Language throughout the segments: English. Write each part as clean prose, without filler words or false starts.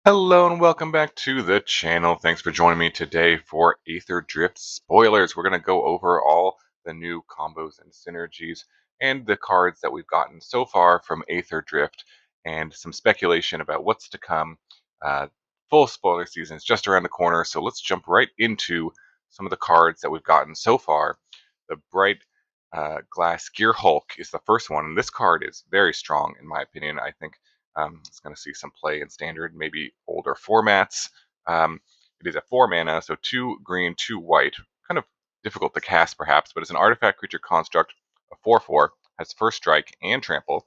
Hello and welcome back to the channel. Thanks for joining me today for Aetherdrift spoilers. We're going to go over all the new combos and synergies and the cards that we've gotten so far from Aetherdrift and some speculation about what's to come. Uh, Full spoiler season is just around the corner, so let's jump right into some of the cards that we've gotten so far. The Brightglass Gearhulk is the first one, and this card is very strong in my opinion. I think it's going to see some play in standard, maybe older formats. It is a 4 mana, so 2 green, 2 white. Kind of difficult to cast, perhaps, but it's an artifact creature construct, a 4/4, has first strike and trample.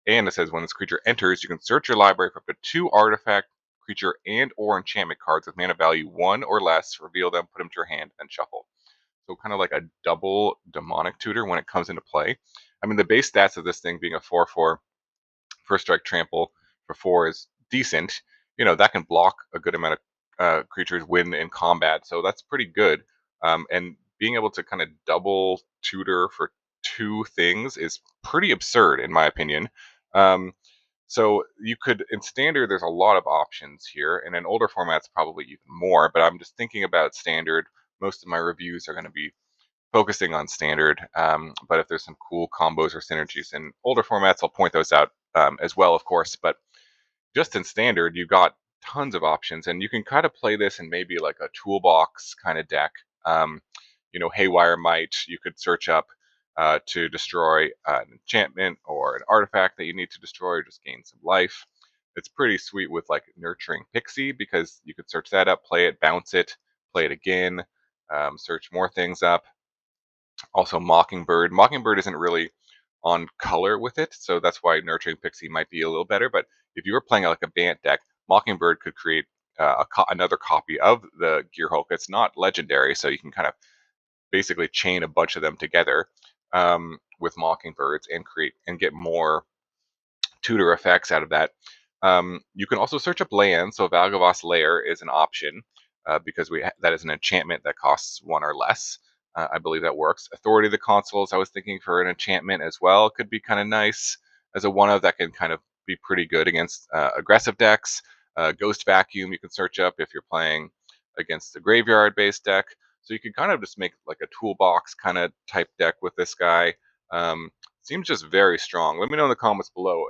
And it says when this creature enters, you can search your library for up to 2 artifact, creature, and/or enchantment cards with mana value 1 or less. Reveal them, put them to your hand, and shuffle. So kind of like a double demonic tutor when it comes into play. I mean, the base stats of this thing being a 4/4 first strike trample for 4 is decent. That can block a good amount of creatures win in combat, so that's pretty good. And being able to kind of double tutor for 2 things is pretty absurd, in my opinion. So you could, in standard, there's a lot of options here, and in older formats, probably even more. But I'm just thinking about standard. Most of my reviews are going to be focusing on standard. But if there's some cool combos or synergies in older formats, I'll point those out as well, of course. But just in standard, you've got tons of options, and you can kind of play this in maybe like a toolbox kind of deck. Haywire Might, you could search up to destroy an enchantment or an artifact that you need to destroy or just gain some life. It's pretty sweet with like Nurturing Pixie because you could search that up, play it, bounce it, play it again, search more things up. Also, Mockingbird. Mockingbird isn't really on color with it, so that's why Nurturing Pixie might be a little better. But if you were playing like a Bant deck, Mockingbird could create another copy of the Gearhulk. It's not legendary, so you can kind of basically chain a bunch of them together with Mockingbirds and create and get more tutor effects out of that. You can also search up lands, so Valgavost Lair is an option because that is an enchantment that costs 1 or less. I believe that works. Authority of the Consuls, I was thinking for an enchantment as well, could be kind of nice as a 1/of that can kind of be pretty good against aggressive decks. Ghost Vacuum, you can search up if you're playing against the graveyard-based deck. So you can kind of just make like a toolbox kind of type deck with this guy. Seems just very strong. Let me know in the comments below.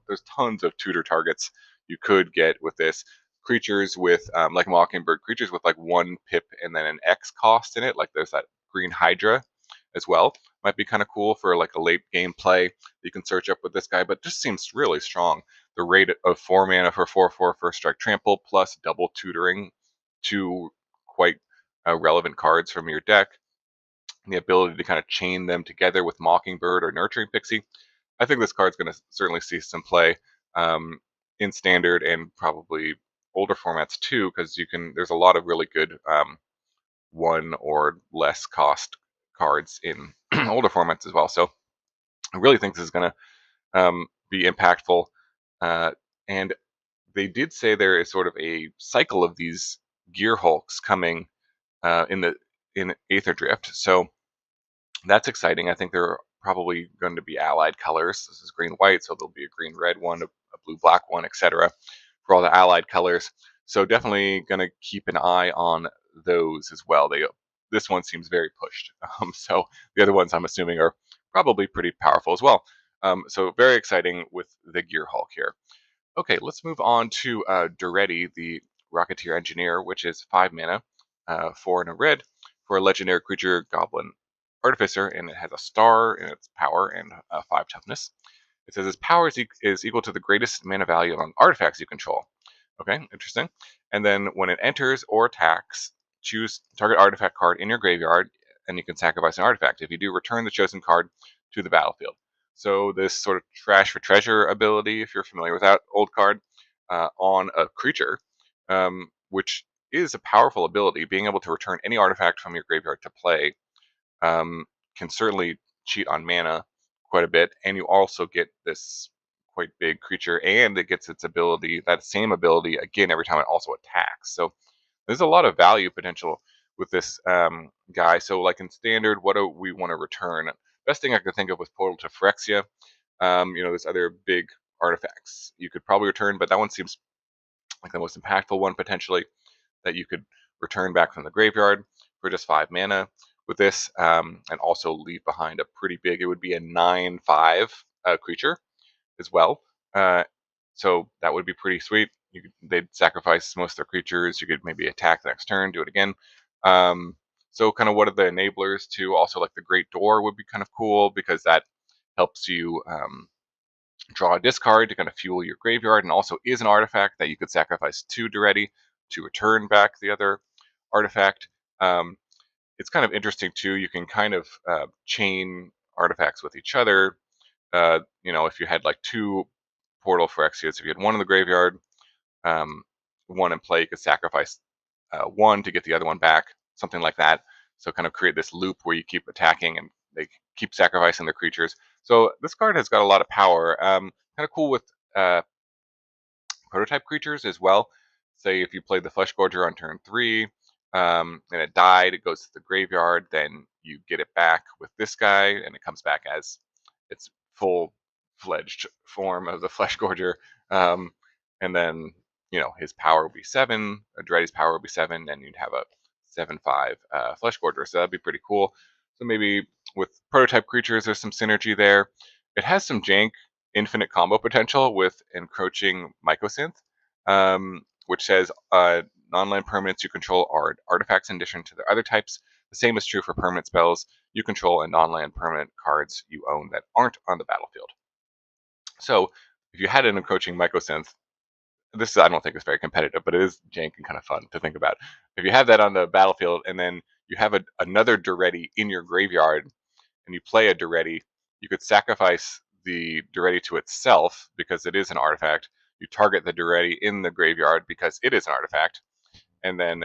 There's tons of tutor targets you could get with this. Creatures with like Mockingbird, creatures with like 1 pip and then an X cost in it. Like there's that green Hydra as well. Might be kind of cool for like a late game play. You can search up with this guy, but just seems really strong. The rate of 4 mana for 4/4 first strike trample plus double tutoring, 2 quite relevant cards from your deck. And the ability to kind of chain them together with Mockingbird or Nurturing Pixie. I think this card's going to certainly see some play in standard and probably older formats too, because there's a lot of really good 1 or less cost cards in older formats as well. So I really think this is going to be impactful. And they did say there is sort of a cycle of these Gearhulks coming in Aetherdrift. So that's exciting. I think there are probably going to be allied colors. This is green-white, so there'll be a green-red one, a blue-black one, etc. for all the allied colors. So definitely going to keep an eye on those as well. This one seems very pushed. So the other ones I'm assuming are probably pretty powerful as well. So very exciting with the Gearhulk here. Okay, let's move on to Daretti, the Rocketeer Engineer, which is 5 mana, 4 and a red for a legendary creature, Goblin Artificer, and it has a star in its power and 5 toughness. It says its power is equal to the greatest mana value on artifacts you control. Okay, interesting. And then when it enters or attacks, choose target artifact card in your graveyard, and you can sacrifice an artifact. If you do, return the chosen card to the battlefield. So this sort of trash for treasure ability, if you're familiar with that old card, on a creature, which is a powerful ability. Being able to return any artifact from your graveyard to play can certainly cheat on mana quite a bit, and you also get this quite big creature, and it gets its ability, that same ability, again every time it also attacks. So there's a lot of value potential with this guy. So like in standard, what do we want to return? Best thing I could think of was Portal to Phyrexia. There's other big artifacts you could probably return, but that one seems like the most impactful one potentially, that you could return back from the graveyard for just 5 mana with this, and also leave behind a pretty big, it would be a 9/5 creature as well. Uh, so that would be pretty sweet. They'd sacrifice most of their creatures. You could maybe attack the next turn, do it again. So kind of what are the enablers to also, like the Great Door would be kind of cool because that helps you draw a discard to kind of fuel your graveyard, and also is an artifact that you could sacrifice to Daretti to return back the other artifact. Um, it's kind of interesting too. You can kind of chain artifacts with each other. If you had like 2 Portal Phyrexias, if you had one in the graveyard, um, one in play, you could sacrifice one to get the other one back, something like that. So kind of create this loop where you keep attacking and they keep sacrificing their creatures. So this card has got a lot of power. Kind of cool with uh, prototype creatures as well. Say if you played the Fleshgorger on turn 3, and it died, it goes to the graveyard, then you get it back with this guy, and it comes back as its full-fledged form of the Fleshgorger. Um, and then, his power would be 7, Daretti's power would be 7, and you'd have a 7/5 Fleshgorger. So that'd be pretty cool. So maybe with prototype creatures, there's some synergy there. It has some jank infinite combo potential with encroaching mycosynth, which says non-land permanents you control are artifacts in addition to their other types. The same is true for permanent spells you control and non-land permanent cards you own that aren't on the battlefield. So if you had an encroaching mycosynth, this I don't think is very competitive, but it is jank and kind of fun to think about. If you have that on the battlefield and then you have another Daretti in your graveyard and you play a Daretti, you could sacrifice the Daretti to itself because it is an artifact. You target the Daretti in the graveyard because it is an artifact, and then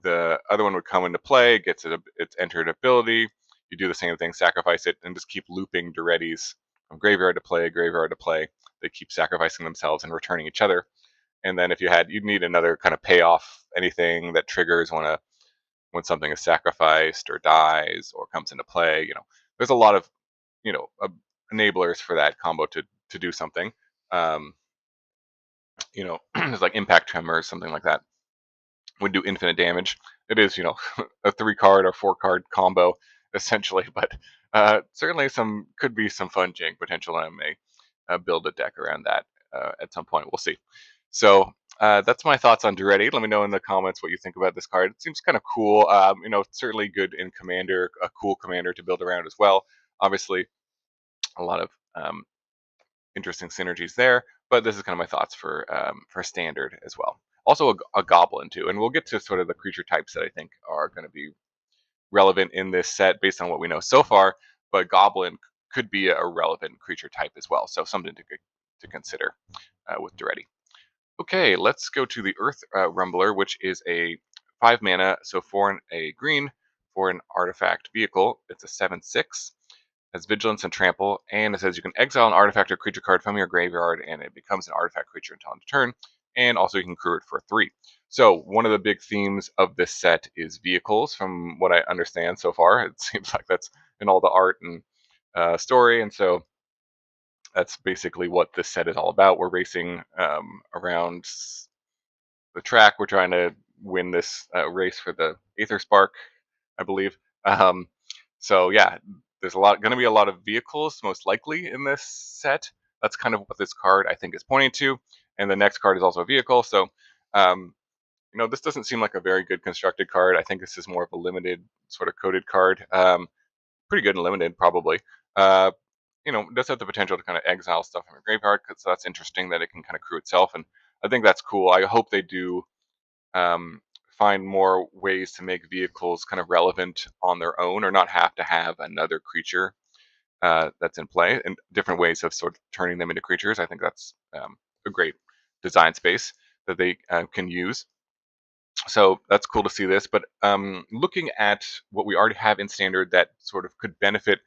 the other one would come into play, gets its entered ability. You do the same thing, sacrifice it, and just keep looping Darettis from graveyard to play, graveyard to play. They keep sacrificing themselves and returning each other. And then if you'd need another kind of payoff, anything that triggers when something is sacrificed or dies or comes into play. There's a lot of enablers for that combo to do something. There's like impact tremors, something like that would do infinite damage. It is a 3-card or 4-card combo essentially, but certainly could be some fun jank potential, and I may build a deck around that at some point. We'll see. So that's my thoughts on Daretti. Let me know in the comments what you think about this card. It seems kind of cool. Certainly good in Commander, a cool commander to build around as well. Obviously, a lot of interesting synergies there, but this is kind of my thoughts for Standard as well. Also a Goblin too, and we'll get to sort of the creature types that I think are going to be relevant in this set based on what we know so far, but Goblin could be a relevant creature type as well, so something to consider with Daretti. Okay, let's go to the Earth Rumbler, which is a 5 mana, so for a green for an artifact vehicle. It's a 7/6, has Vigilance and Trample, and it says you can exile an artifact or creature card from your graveyard, and it becomes an artifact creature until end of turn, and also you can crew it for 3. So one of the big themes of this set is vehicles, from what I understand so far. It seems like that's in all the art and story, and so that's basically what this set is all about. We're racing around the track. We're trying to win this race for the Aetherspark, I believe. So yeah, there's going to be a lot of vehicles most likely in this set. That's kind of what this card I think is pointing to. And the next card is also a vehicle. So, this doesn't seem like a very good constructed card. I think this is more of a limited sort of coded card. Pretty good and limited probably. It does have the potential to kind of exile stuff from your graveyard, so that's interesting that it can kind of crew itself, and I think that's cool. I hope they do find more ways to make vehicles kind of relevant on their own, or not have to have another creature that's in play, and different ways of sort of turning them into creatures. I think that's a great design space that they can use. So that's cool to see this, but looking at what we already have in Standard that sort of could benefit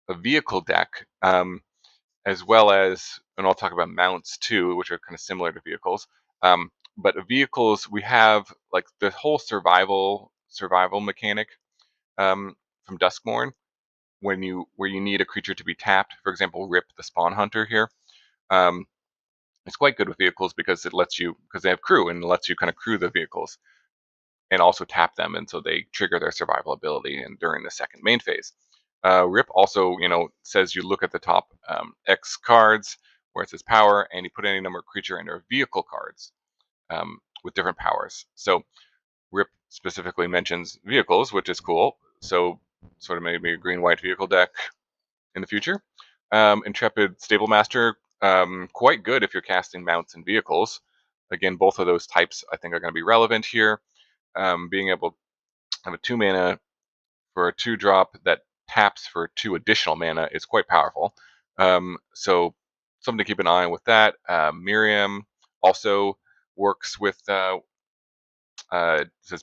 a vehicle deck, as well as, and I'll talk about mounts too, which are kind of similar to vehicles. But vehicles, we have like the whole survival mechanic from Duskmourn, where you need a creature to be tapped. For example, Rip the Spawn Hunter here. It's quite good with vehicles because it lets you, because they have crew, and it lets you kind of crew the vehicles and also tap them, and so they trigger their survival ability and during the second main phase. Rip also, says you look at the top X cards where it says power, and you put any number of creature and or vehicle cards with different powers. So Rip specifically mentions vehicles, which is cool. So sort of maybe a green-white vehicle deck in the future. Intrepid Stable Master, quite good if you're casting mounts and vehicles. Again, both of those types I think are going to be relevant here. Being able to have a 2 mana for a 2-drop that taps for 2 additional mana is quite powerful. So something to keep an eye on with that. Miriam also works with says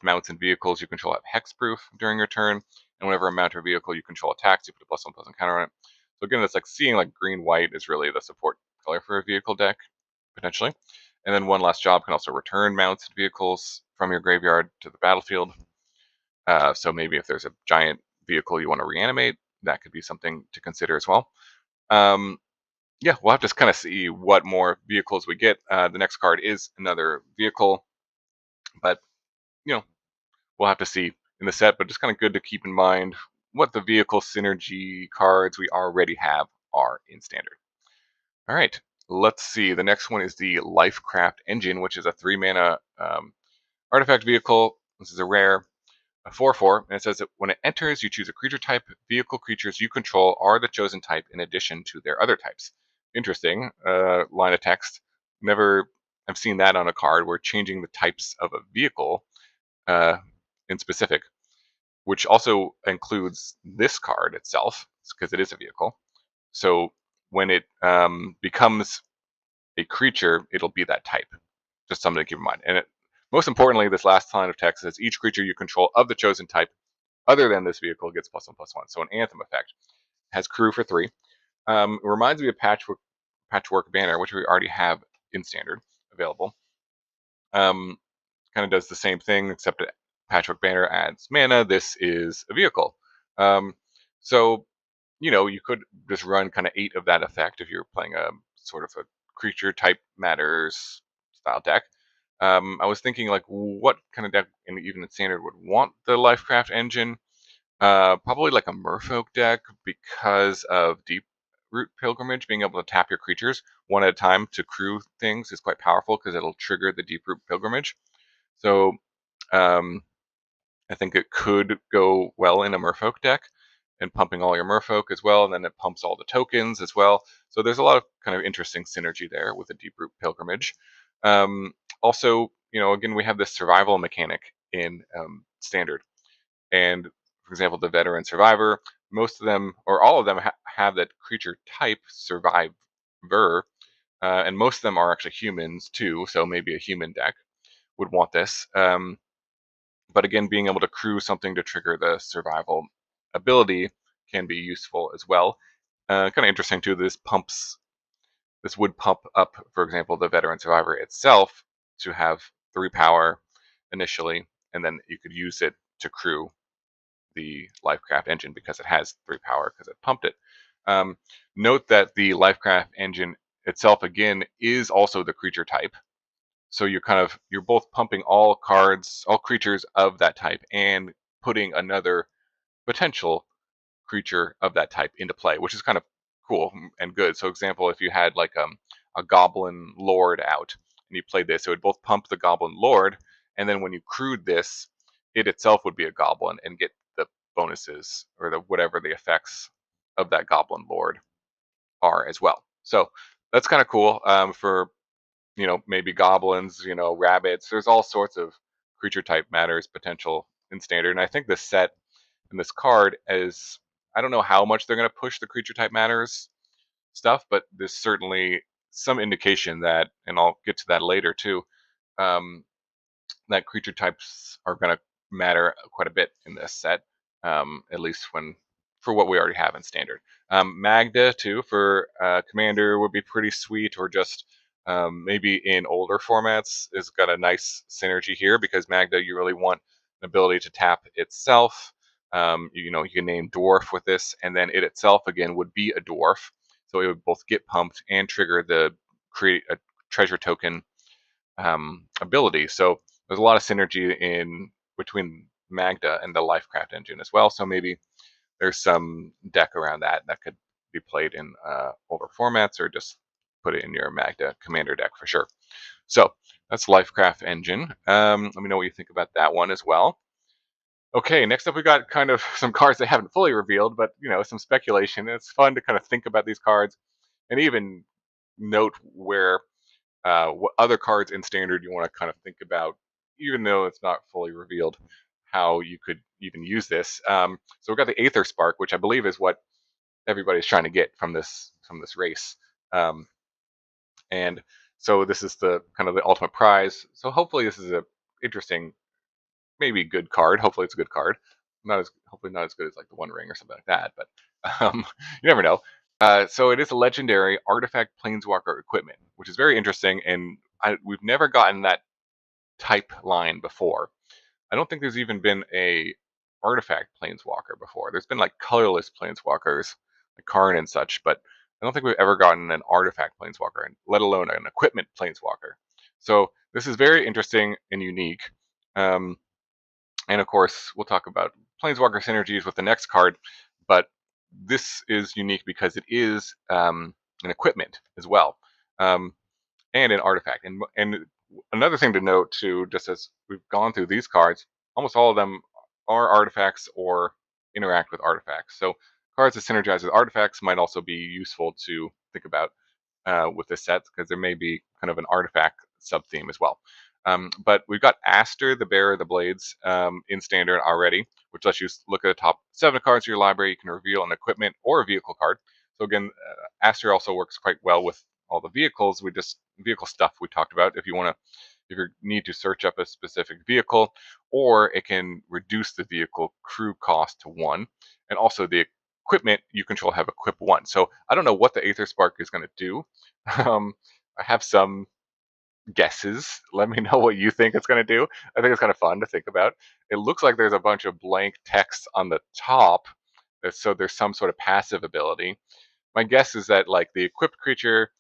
mounts and vehicles you control have hexproof during your turn, and whenever a mount or vehicle you control attacks, you put a +1/+1 counter on it. So again, it's like seeing like green-white is really the support color for a vehicle deck, potentially. And then one last job can also return mounts and vehicles from your graveyard to the battlefield. So maybe if there's a giant vehicle you want to reanimate, that could be something to consider as well. Yeah, we'll have to kind of see what more vehicles we get. The next card is another vehicle, but you know, we'll have to see in the set. But just kind of good to keep in mind what the vehicle synergy cards we already have are in standard. All right, let's see. The next one is the Lifecraft Engine, which is a 3-mana artifact vehicle. This is a rare. A 4/4, and it says that when it enters, you choose a creature type. Vehicle creatures you control are the chosen type in addition to their other types. Interesting line of text. Never have seen that on a card. We're changing the types of a vehicle in specific, which also includes this card itself, because it is a vehicle. So when it becomes a creature, it'll be that type. Just something to keep in mind. And most importantly, this last line of text says each creature you control of the chosen type other than this vehicle gets +1/+1. So an Anthem effect has crew for 3. It reminds me of Patchwork Banner, which we already have in standard available. Kind of does the same thing, except that Patchwork Banner adds mana. This is a vehicle. So you could just run kind of 8 of that effect if you're playing a sort of a creature type matters style deck. I was thinking like what kind of deck, and even in standard, would want the Lifecraft Engine. Probably like a Merfolk deck because of Deep Root Pilgrimage. Being able to tap your creatures one at a time to crew things is quite powerful because it'll trigger the Deep Root Pilgrimage. So I think it could go well in a Merfolk deck, and pumping all your Merfolk as well, and then it pumps all the tokens as well. So there's a lot of kind of interesting synergy there with the Deep Root Pilgrimage. Also, again, we have this survival mechanic in standard. And for example, the veteran survivor, most of them or all of them have that creature type survivor, and most of them are actually humans too. So maybe a human deck would want this. But again, being able to crew something to trigger the survival ability can be useful as well. Kind of interesting too. This would pump up, for example, the veteran survivor itself to have 3 power initially, and then you could use it to crew the Lifecraft Engine because it has 3 power because it pumped it. Note that the Lifecraft Engine itself again is also the creature type. So you're both pumping all creatures of that type, and putting another potential creature of that type into play, which is kind of cool and good. So example, if you had like a Goblin Lord out and you played this, it would both pump the Goblin Lord, and then when you crewed this, it itself would be a Goblin and get the bonuses or the whatever the effects of that Goblin Lord are as well. So that's kind of cool for maybe goblins, rabbits. There's all sorts of creature type matters potential in standard, and I think this set and this card is, I don't know how much they're going to push the creature type matters stuff, but there's certainly some indication that, and I'll get to that later too, um, that creature types are going to matter quite a bit in this set, at least for what we already have in standard. Magda too for commander would be pretty sweet, or just maybe in older formats is got a nice synergy here, because Magda, you really want an ability to tap itself. You can name dwarf with this, and then it itself again would be a dwarf, so it would both get pumped and trigger the treasure token ability. So there's a lot of synergy in between Magda and the Lifecraft engine as well. So maybe there's some deck around that could be played in older formats, or just put it in your Magda commander deck for sure. So that's Lifecraft Engine. Let me know what you think about that one as well. Okay, next up we got kind of some cards that haven't fully revealed, but some speculation. It's fun to kind of think about these cards and even note where what other cards in Standard you want to kind of think about, even though it's not fully revealed how you could even use this. So we've got the Aetherspark, which I believe is what everybody's trying to get from this race. And so this is the kind of the ultimate prize. So hopefully this is a interesting, maybe good card. Hopefully it's a good card. Hopefully not as good as like the One Ring or something like that, but you never know. So it is a legendary artifact planeswalker equipment, which is very interesting, and we've never gotten that type line before. I don't think there's even been a artifact planeswalker before. There's been like colorless planeswalkers, like Karn and such, but I don't think we've ever gotten an artifact planeswalker, let alone an equipment planeswalker. So this is very interesting and unique. And of course, we'll talk about planeswalker synergies with the next card, but this is unique because it is an equipment as well, and an artifact. And another thing to note too, just as we've gone through these cards, almost all of them are artifacts or interact with artifacts. So cards that synergize with artifacts might also be useful to think about with this set, because there may be kind of an artifact sub theme as well. But we've got Aster, the Bearer of the Blades, in Standard already, which lets you look at the top 7 cards of your library. You can reveal an equipment or a vehicle card. So again, Aster also works quite well with all the vehicles. Vehicle stuff we talked about. If you need to search up a specific vehicle, or it can reduce the vehicle crew cost to 1, and also the equipment you control have equip 1. So I don't know what the Aetherspark is going to do. I have some guesses. Let me know what you think it's going to do. I think it's kind of fun to think about. It looks like there's a bunch of blank text on the top, so there's some sort of passive ability. My guess is that like the equipped creature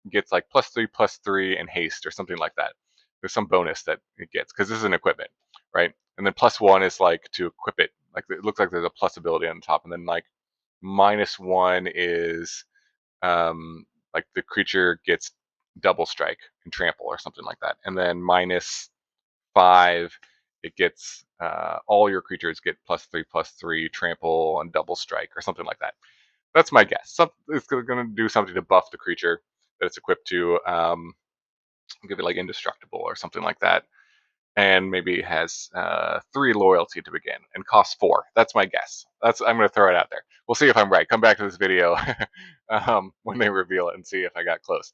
gets like +3/+3 and haste or something like that. There's some bonus that it gets because this is an equipment, right? And then +1 is like to equip it. Like it looks like there's a plus ability on the top, and then like -1 is like the creature gets double strike and trample or something like that, and then -5 it gets all your creatures get +3/+3 trample and double strike or something like that. That's my guess. It's going to do something to buff the creature that it's equipped to. Give it like indestructible or something like that, and maybe it has 3 loyalty to begin and costs 4. That's my guess. I'm going to throw it out there. We'll see if I'm right. Come back to this video when they reveal it and see if I got close.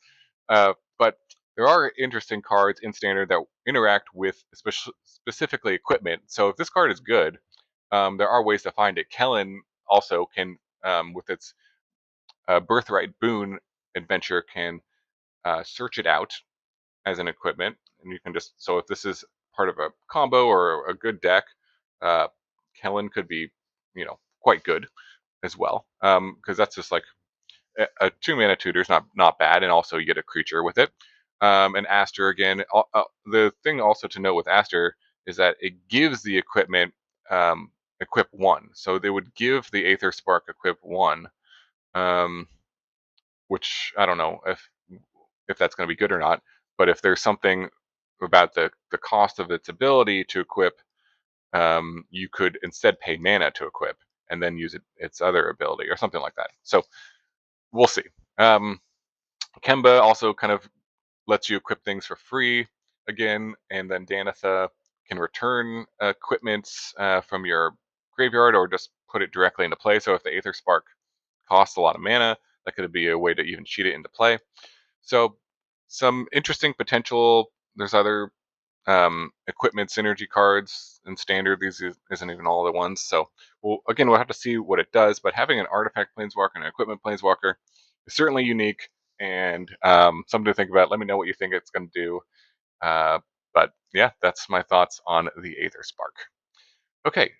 But there are interesting cards in Standard that interact with specifically equipment. So if this card is good, there are ways to find it. Kellen also can, with its Birthright Boon adventure, can search it out as an equipment, and you can just, so if this is part of a combo or a good deck, Kellen could be quite good as well, because that's just like a 2-mana tutor is not bad, and also you get a creature with it. And Aster again, the thing also to note with Aster is that it gives the equipment equip 1, so they would give the Aetherspark equip 1, which I don't know if that's going to be good or not. But if there's something about the cost of its ability to equip, you could instead pay mana to equip and then use its other ability or something like that. So we'll see. Kemba also kind of lets you equip things for free again, and then Danitha can return equipment from your graveyard or just put it directly into play. So if the Aetherspark costs a lot of mana, that could be a way to even cheat it into play. So some interesting potential. There's other equipment synergy cards in Standard. These isn't even all the ones. So we'll have to see what it does. But having an artifact planeswalker and an equipment planeswalker is certainly unique and something to think about. Let me know what you think it's going to do. But yeah, that's my thoughts on the Aetherspark. Okay,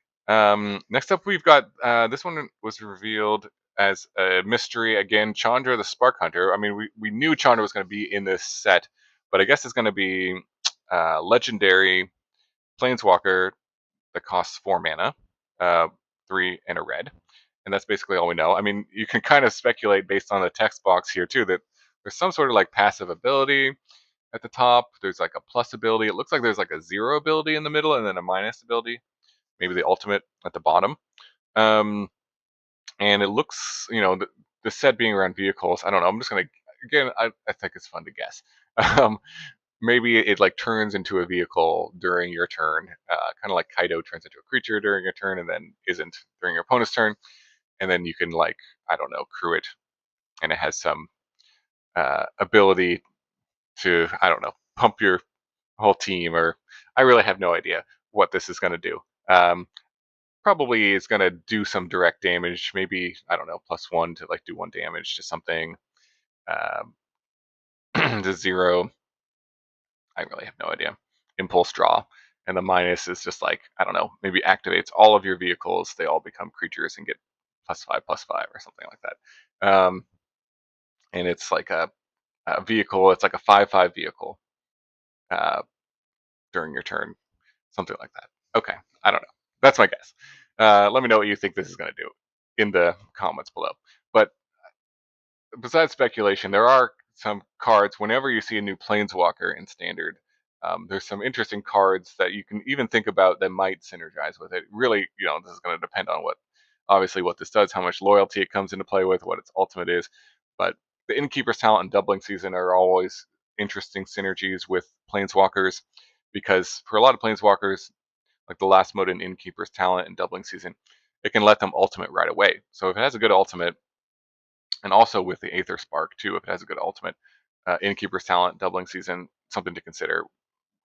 next up we've got this one was revealed as a mystery again. Chandra the Spark Hunter. I mean, we knew Chandra was going to be in this set, but I guess it's going to be legendary planeswalker that costs 4 mana, 3 and a red, and that's basically all we know. I mean, you can kind of speculate based on the text box here too that there's some sort of like passive ability at the top. There's like a plus ability. It looks like there's like a 0 ability in the middle and then a minus ability. Maybe the ultimate at the bottom. And it looks, the set being around vehicles. I don't know. I'm just gonna again. I think it's fun to guess. Um, maybe it like turns into a vehicle during your turn, kind of like Kaido turns into a creature during your turn and then isn't during your opponent's turn, and then you can like I don't know crew it, and it has some ability to I don't know pump your whole team, or I really have no idea what this is going to do. Probably is going to do some direct damage, maybe I don't know +1 to like do 1 damage to something. The 0, I really have no idea. Impulse draw. And the minus is just like, I don't know, maybe activates all of your vehicles. They all become creatures and get +5/+5 or something like that. And it's like a vehicle, it's like a 5/5 vehicle uh, during your turn, something like that. Okay, I don't know. That's my guess. Let me know what you think this is going to do in the comments below. But besides speculation, there are some cards. Whenever you see a new Planeswalker in Standard, there's some interesting cards that you can even think about that might synergize with it. Really, this is going to depend on obviously, what this does, how much loyalty it comes into play with, what its ultimate is. But the Innkeeper's Talent and Doubling Season are always interesting synergies with Planeswalkers, because for a lot of Planeswalkers, like the last mode in Innkeeper's Talent and Doubling Season, it can let them ultimate right away. So if it has a good ultimate, and also with the Aetherspark too, if it has a good ultimate, Innkeeper's Talent, Doubling Season, something to consider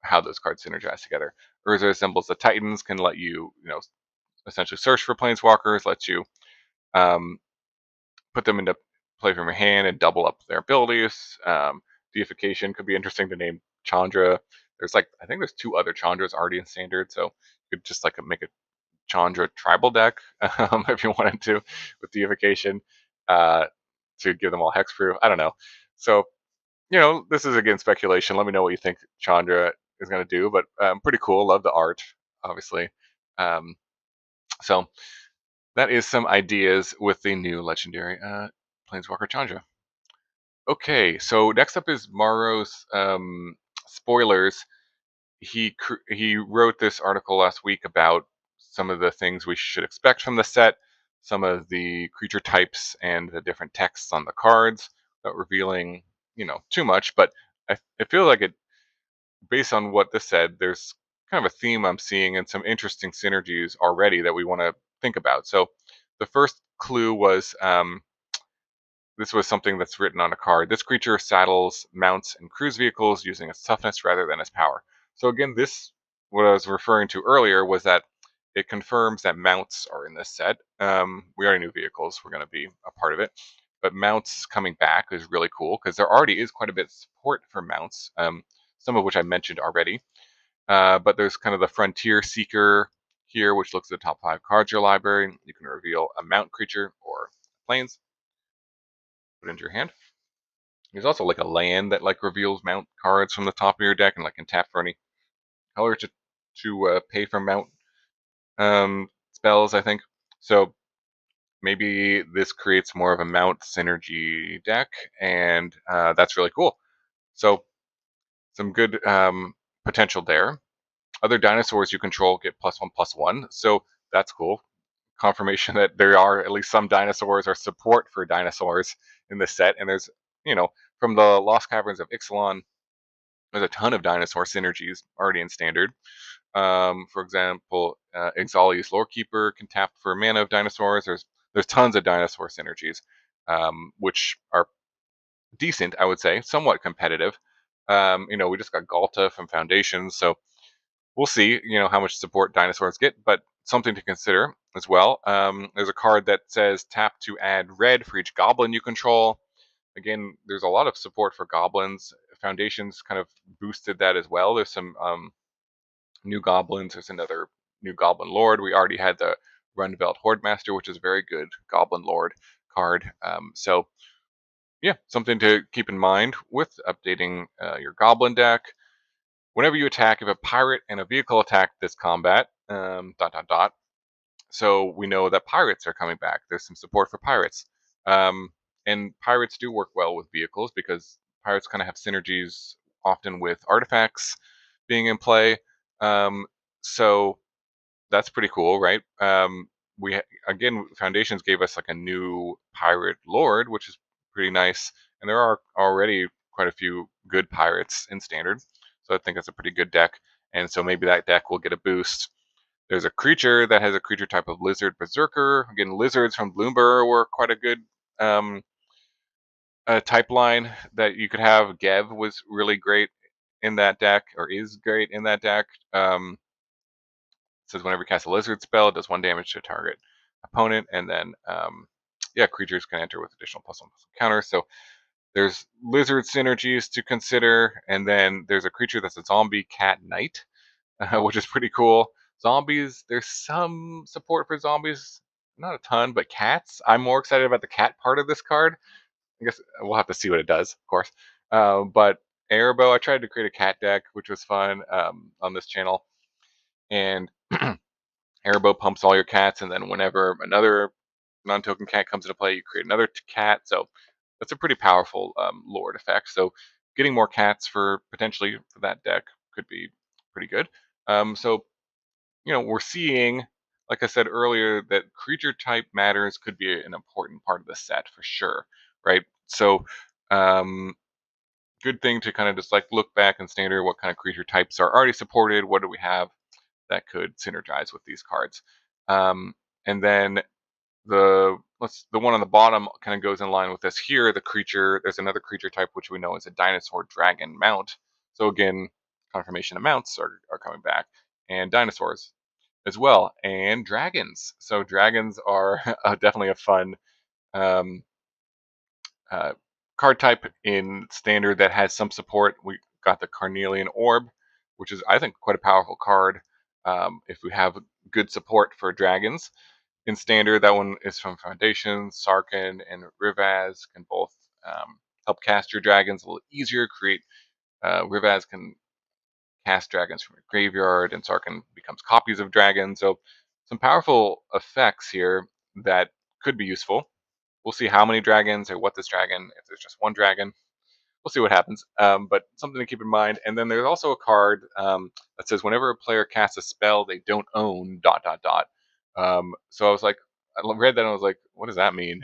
how those cards synergize together. Urza Assembles the Titans can let you, essentially search for Planeswalkers, lets you put them into play from your hand and double up their abilities. Deification could be interesting to name Chandra. There's like, I think there's 2 other Chandras already in Standard, so you could just like make a Chandra tribal deck if you wanted to with deification to give them all hexproof. I don't know. So, this is again speculation. Let me know what you think Chandra is going to do, but pretty cool. Love the art, obviously. So that is some ideas with the new legendary Planeswalker Chandra. Okay, so next up is Maro's spoilers. He wrote this article last week about some of the things we should expect from the set, some of the creature types, and the different texts on the cards, without revealing, too much. But I feel like it, based on what this said, there's kind of a theme I'm seeing and some interesting synergies already that we want to think about. So the first clue was this was something that's written on a card. This creature saddles, mounts, and crews vehicles using its toughness rather than its power. So again, what I was referring to earlier was that it confirms that mounts are in this set. We already knew vehicles were going to be a part of it, but mounts coming back is really cool because there already is quite a bit of support for mounts, some of which I mentioned already. But there's kind of the Frontier Seeker here, which looks at the top 5 cards of your library. You can reveal a mount creature or planes, put it into your hand. There's also like a land that like reveals mount cards from the top of your deck and like can tap for any color to pay for mount spells, I think. So maybe this creates more of a mount synergy deck, and that's really cool. So some good potential there. Other dinosaurs you control get +1/+1, so that's cool. Confirmation that there are at least some dinosaurs or support for dinosaurs in this set, and there's from the Lost Caverns of Ixalan, there's a ton of dinosaur synergies already in Standard. For example, Ixali's Lorekeeper can tap for mana of dinosaurs. There's tons of dinosaur synergies, which are decent, I would say, somewhat competitive. We just got Galta from Foundations, so we'll see, how much support dinosaurs get, but something to consider as well. There's a card that says tap to add red for each goblin you control. Again, there's a lot of support for goblins. Foundations kind of boosted that as well. There's some new goblins. There's another new Goblin Lord. We already had the Runveld Horde Master, which is a very good Goblin Lord card. So yeah, something to keep in mind with updating your goblin deck. Whenever you attack, if a pirate and a vehicle attack this combat, dot dot dot. So we know that pirates are coming back. There's some support for pirates, um, and pirates do work well with vehicles because pirates kind of have synergies often with artifacts being in play. Um, so that's pretty cool, right? Again, Foundations gave us like a new pirate lord, which is pretty nice, and there are already quite a few good pirates in Standard, so I think that's a pretty good deck. And so maybe that deck will get a boost. There's a creature that has a creature type of lizard berserker. Again, lizards from Bloomber were quite a good um, type line that you could have. Gev was really great in that deck, or is great in that deck. Says whenever you cast a lizard spell, it does 1 damage to a target opponent, and then yeah, creatures can enter with additional +1/+1 counters. So there's lizard synergies to consider, and then there's a creature that's a zombie cat knight, which is pretty cool. Zombies, there's some support for zombies, not a ton, but cats. I'm more excited about the cat part of this card. I guess we'll have to see what it does, of course. But Airbow, I tried to create a cat deck, which was fun on this channel, and Airbow pumps all your cats, and then whenever another non-token cat comes into play, you create another cat. So that's a pretty powerful Lord effect. So getting more cats for potentially for that deck could be pretty good. So we're seeing, like I said earlier, that creature type matters could be an important part of the set for sure, right? So um, good thing to kind of just like look back in Standard, what kind of creature types are already supported, what do we have that could synergize with these cards. And then the one on the bottom kind of goes in line with this here. The creature, there's another creature type which we know is a dinosaur dragon mount. So again, confirmation of mounts are coming back, and dinosaurs as well, and dragons. So dragons are definitely a fun um, uh, card type in Standard that has some support. We got the Carnelian Orb, which is I think quite a powerful card. If we have good support for dragons in Standard, that one is from Foundation. Sarkhan and Rivaz can both help cast your dragons a little easier. Create Rivaz can cast dragons from your graveyard, and Sarkhan becomes copies of dragons. So some powerful effects here that could be useful. We'll see how many dragons or what this dragon. If there's just one dragon, we'll see what happens. But something to keep in mind. And then there's also a card that says whenever a player casts a spell they don't own dot dot dot. So I was like, I read that and I was like, what does that mean?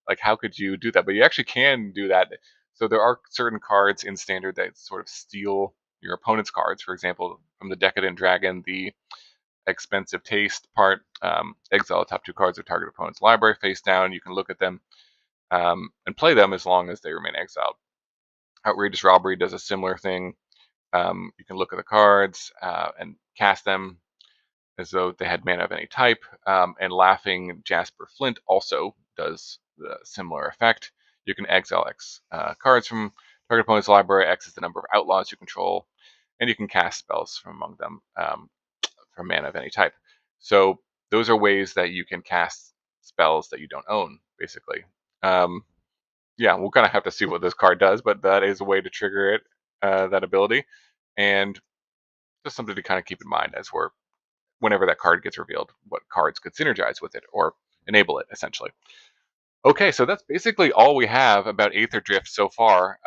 Like how could you do that? But you actually can do that. So there are certain cards in Standard that sort of steal your opponent's cards. For example, from the Decadent Dragon, the expensive taste part, exile the top 2 cards of target opponent's library face down. You can look at them and play them as long as they remain exiled. Outrageous Robbery does a similar thing. You can look at the cards and cast them as though they had mana of any type. And Laughing Jasper Flint also does the similar effect. You can exile X cards from target opponent's library. X is the number of outlaws you control, and you can cast spells from among them from mana of any type. So those are ways that you can cast spells that you don't own, basically. Um, yeah, we'll kind of have to see what this card does, but that is a way to trigger it, that ability, and just something to kind of keep in mind as we're whenever that card gets revealed, what cards could synergize with it or enable it, essentially. Okay, so that's basically all we have about Aetherdrift so far.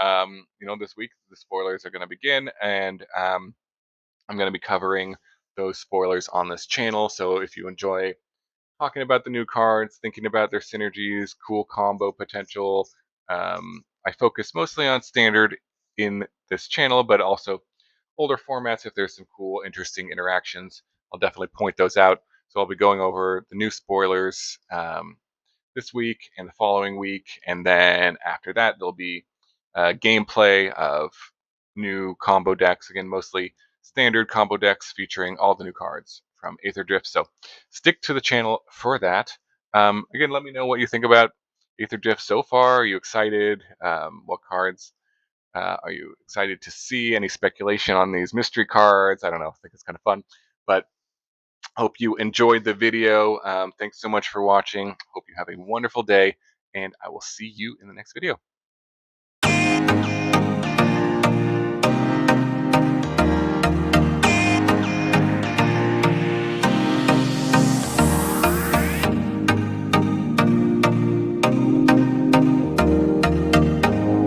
This week the spoilers are going to begin, and I'm going to be covering those spoilers on this channel. So if you enjoy talking about the new cards, thinking about their synergies, cool combo potential. I focus mostly on Standard in this channel, but also older formats. If there's some cool, interesting interactions, I'll definitely point those out. So I'll be going over the new spoilers this week and the following week, and then after that there'll be gameplay of new combo decks. Again, mostly Standard combo decks featuring all the new cards from Aetherdrift. So stick to the channel for that. Again, let me know what you think about Aetherdrift so far. Are you excited? What cards are you excited to see? Any speculation on these mystery cards? I don't know. I think it's kind of fun. But hope you enjoyed the video. Thanks so much for watching. Hope you have a wonderful day, and I will see you in the next video.